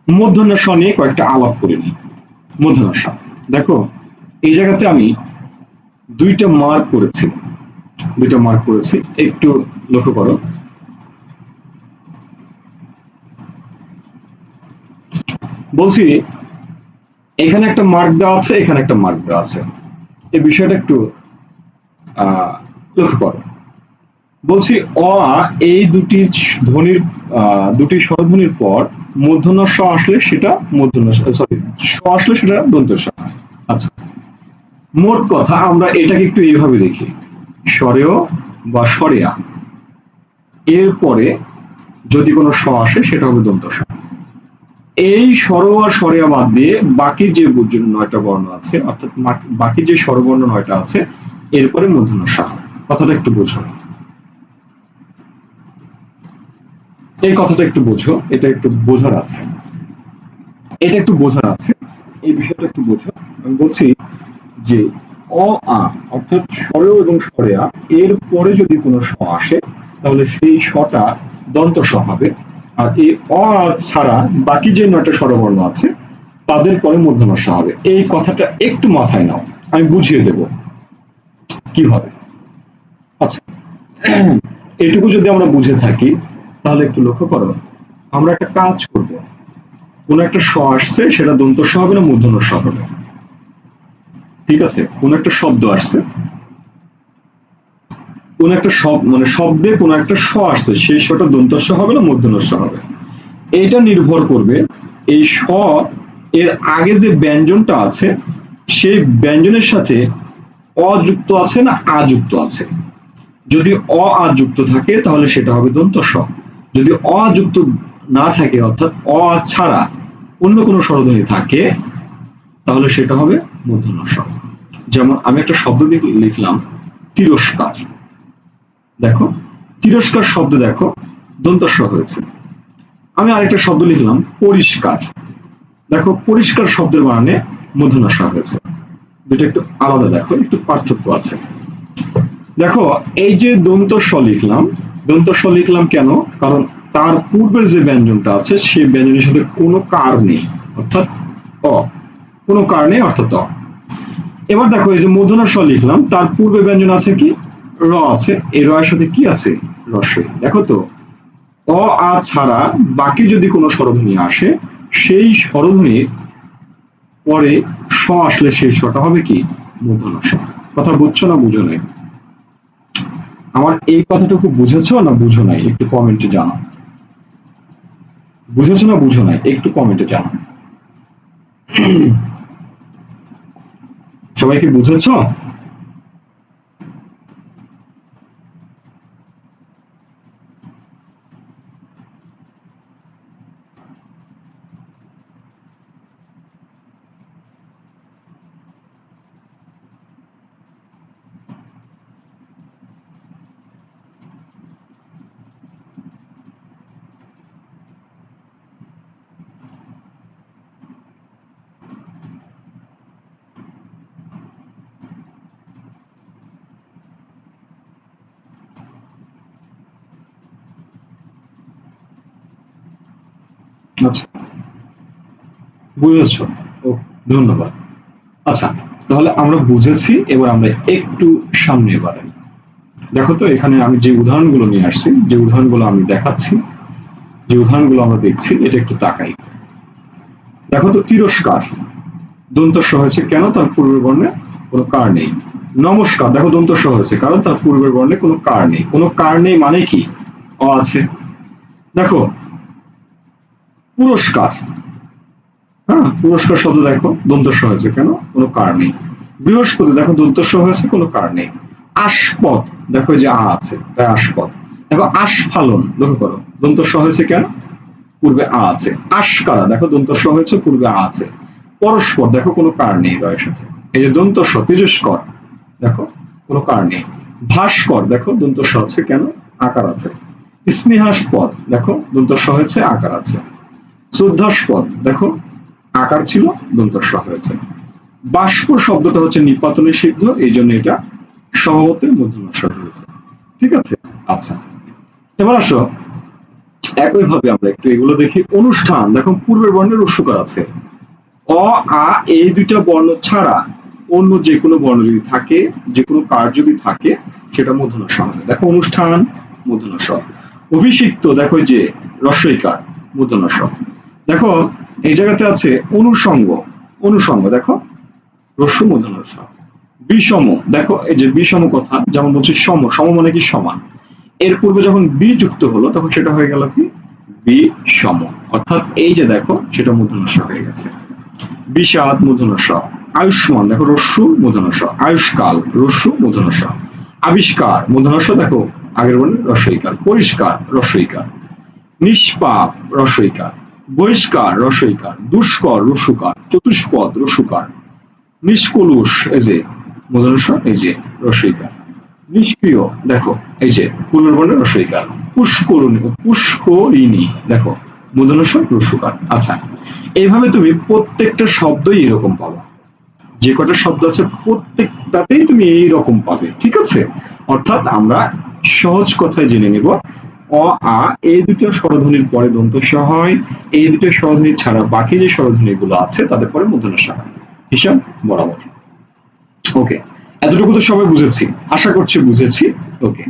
মূর্ধন্য ষ নিয়ে কয়েকটা আলাপ করে নিই। মূর্ধন্য ষ, দেখো এই জায়গাতে আমি দুইটা মার্ক করেছি, একটু লক্ষ্য করো। বলছি এখানে একটা মার্ক দেওয়া আছে, এখানে একটা মার্ক দেওয়া আছে, এই বিষয়টা একটু লক্ষ্য করো। বলছি অ আ এই দুটি ধ্বনির দুটি স্বরধ্বনির পর মূর্ধন্য ষ আসলে সেটা মূর্ধন্য সরি ষ আসলে সেটা দন্ত স। আচ্ছা, মোট কথা আমরা এটাকে একটু এইভাবে দেখি, স্বরেয় বা স্বরেয়া এরপরে যদি কোনো স আসে সেটা হবে দন্ত স। এই স্বর আর স্বরেয়া বাদ দিয়ে বাকি যে ৯টা বর্ণ আছে, অর্থাৎ বাকি যে স্বরবর্ণ ৯টা আছে এরপরে মূর্ধন্য স। কথাটা একটু বোঝো, এই কথাটা একটু বোঝো, এটা একটু বোঝার আছে, এটা একটু বোঝার আছে, এই বিষয়টা একটু বোঝো। আমি বলছি যে অ আ অর্থাৎ স্বরেয় এবং স্বরেয়া এর পরে যদি কোনো স আসে তাহলে সেই সটা দন্ত স হবে। আর এই অ আ ছাড়া বাকি যে ৯টা স্বরবর্ণ আছে তাদের পরে মূর্ধন্য স হবে। এই কথাটা একটু মাথায় নাও, আমি বুঝিয়ে দেব কিভাবে। আচ্ছা, এটুকু যদি আমরা বুঝে থাকি তাহলে একটু লক্ষ্য করো, আমরা একটা কাজ করব। কোন একটা স আসছে সেটা দন্ত স হবে না মূর্ধন্য স হবে, ঠিক আছে? কোন একটা শব্দ আসছে, কোন একটা মানে শব্দে কোন একটা স আসছে, সেই সটা দন্ত স হবে না মূর্ধন্য স হবে। এটা নির্ভর করবে এই স এর আগে যে ব্যঞ্জনটা আছে সেই ব্যঞ্জনের সাথে অ যুক্ত আছে না আ যুক্ত আছে। যদি অ আ যুক্ত থাকে তাহলে সেটা হবে দন্ত স। যদি অ যুক্ত না থাকে অর্থাৎ অ আ ছাড়া অন্য কোনো স্বরধ্বনি থাকে তাহলে সেটা হবে মূর্ধন্য স। যেমন আমি একটা শব্দ লিখলাম তিরস্কার, দেখো তিরস্কার শব্দ দেখো দন্ত স হয়েছে। আমি আরেকটা শব্দ লিখলাম পরিষ্কার, দেখো পরিষ্কার শব্দের বানানে মূর্ধন্য স হয়েছে। দুটো একটু আলাদা, দেখো একটু পার্থক্য আছে। দেখো এই যে দন্ত স লিখলাম, দন্ত স লিখলাম কেন? কারণ তার পূর্বের যে ব্যঞ্জনটা আছে সেই ব্যঞ্জনের সাথে কোনো কার নেই, অর্থাৎ অ, কোনো কার নেই অর্থাৎ অ। এবার দেখো এই যে মূর্ধন্য স লিখলাম, তার পূর্বে ব্যঞ্জন আছে কি? র আছে, এই র এর সাথে কি আছে? রস্বই। দেখো তো অ আ ছাড়া বাকি যদি কোনো স্বরধ্বনি আসে সেই স্বরধ্বনির পরে স আসলে সেই সটা হবে কি? মূর্ধন্য স। কথা বুঝছো না বুঝো নাই? আমার এই কথাটুকু বুঝেছো না বুঝো নাই একটু কমেন্টে জানাও। বুঝেছো না বুঝো নাই একটু কমেন্টে জানাও। সবাই কি বুঝেছো? আচ্ছা, বুঝেছো, ওকে, ধন্যবাদ। আচ্ছা, তাহলে আমরা বুঝেছি, এবার আমরা একটু সামনে বাড়াই। দেখো তো এখানে আমি যে উদাহরণগুলো নিয়ে আসছি, যে উদাহরণগুলো আমি দেখাচ্ছি, যে উদাহরণগুলো আমরা দেখছি, এটা একটু তাকাই। দেখো তো তিরস্কার দন্ত স হয়েছে কেন? তার পূর্বের বর্ণে কোনো কার নেই। নমস্কার দেখো দন্ত স হয়েছে কারণ তার পূর্বের বর্ণে কোনো কার নেই। কোনো কার নেই মানে কি? অ আছে। দেখো পুরস্কার, হ্যাঁ পুরস্কার শব্দ দেখো দন্ত স হয়েছে কেন? কোনো কার নেই। বৃহস্পতি দেখো দন্ত স হয়েছে, কোনো কার নেই। আস্পদ দেখো যে আ আছে তাই আস্পদ। দেখো আস্ফালন লক্ষ্য করো দন্ত স হয়েছে কেন? পূর্বে আ আছে। আস্কারা দেখো দন্ত স হয়েছে, পূর্বে আ আছে। পরস্পর দেখো কোনো কার নেই রয়ের সাথে। এই যে দন্ত স তেজস্কর দেখো কোনো কার নেই। ভাস্কর দেখো দন্ত স আছে কেন? আকার আছে। স্নেহাস্পদ দেখো দন্ত স হয়েছে, আকার আছে। শ্রদ্ধাস্পদ দেখো আকার ছিল, দন্ত স হয়েছে। বাষ্প শব্দটা হচ্ছে নিপাতনে সিদ্ধ, এই জন্য এটা স্বভাবতই মূর্ধন্য স হয়েছে। ঠিক আছে? আচ্ছা, এবার আসো একইভাবে আমরা একটু এগুলো দেখি। অনুষ্ঠান, দেখো পূর্বের বর্ণের রস্যকার আছে। অ আ এই দুইটা বর্ণ ছাড়া অন্য যে কোনো বর্ণ যদি থাকে, যে কোনো কার যদি থাকে, সেটা মূর্ধন্য ষ হবে। দেখো অনুষ্ঠান মূর্ধন্য ষ। অভিষিক্ত, দেখো যে রস্বইকার মূর্ধন্য ষ। দেখো এই জায়গাতে আছে অনুষঙ্গ, অনুষঙ্গ দেখো রস্য মূর্ধন্য ষ। বিষম, দেখো এই যে বিষম কথা, যেমন বলছি সম, সম মানে কি সমান, এর পূর্বে যখন বি যুক্ত হলো তখন সেটা হয়ে গেল কি বিষম, অর্থাৎ এই যে দেখো সেটা মূর্ধন্য ষ হয়ে গেছে। বিষাদ মূর্ধন্য ষ। আয়ুষ্মান, দেখো রস্যু মূর্ধন্য ষ। আয়ুষ্কাল রস্যু মূর্ধন্য ষ। আবিষ্কার মূর্ধন্য ষ, দেখো আগের বর্ণে রস্বইকার। পরিষ্কার রস্বইকার। নিষ্পাপ রস্বইকার। বহিষ্কার রস্বইকার। দুষ্কর রস্যুকার। চতুষ্পদ রস্যুকার। নিষ্কলুষ, এই যে মূর্ধন্য ষ, এই যে রস্বইকার। নিষ্ক্রিয়, দেখো এই যে পূর্বের বর্ণের রস্বইকার। পুষ্করিণী, পুষ্করিণী, দেখো মূর্ধন্য ষ রস্যুকার। আচ্ছা, এইভাবে তুমি প্রত্যেকটা শব্দই এরকম পাবা, যে কটা শব্দ আছে প্রত্যেকটাতেই তুমি এই রকম পাবে, ঠিক আছে। অর্থাৎ আমরা সহজ কথায় জেনে নিব, অ আ এই দুটো স্বরধ্বনির পরে দন্ত স হয়, এই দুটো স্বরধ্বনি ছাড়া বাকি যে স্বরধ্বনি গুলো আছে তাদের পরে মূর্ধন্য ষ হয়, হিসাব বরাবর। ওকে, এতটুকু তো সবাই বুঝেছি, আশা করছি বুঝেছি। ওকে।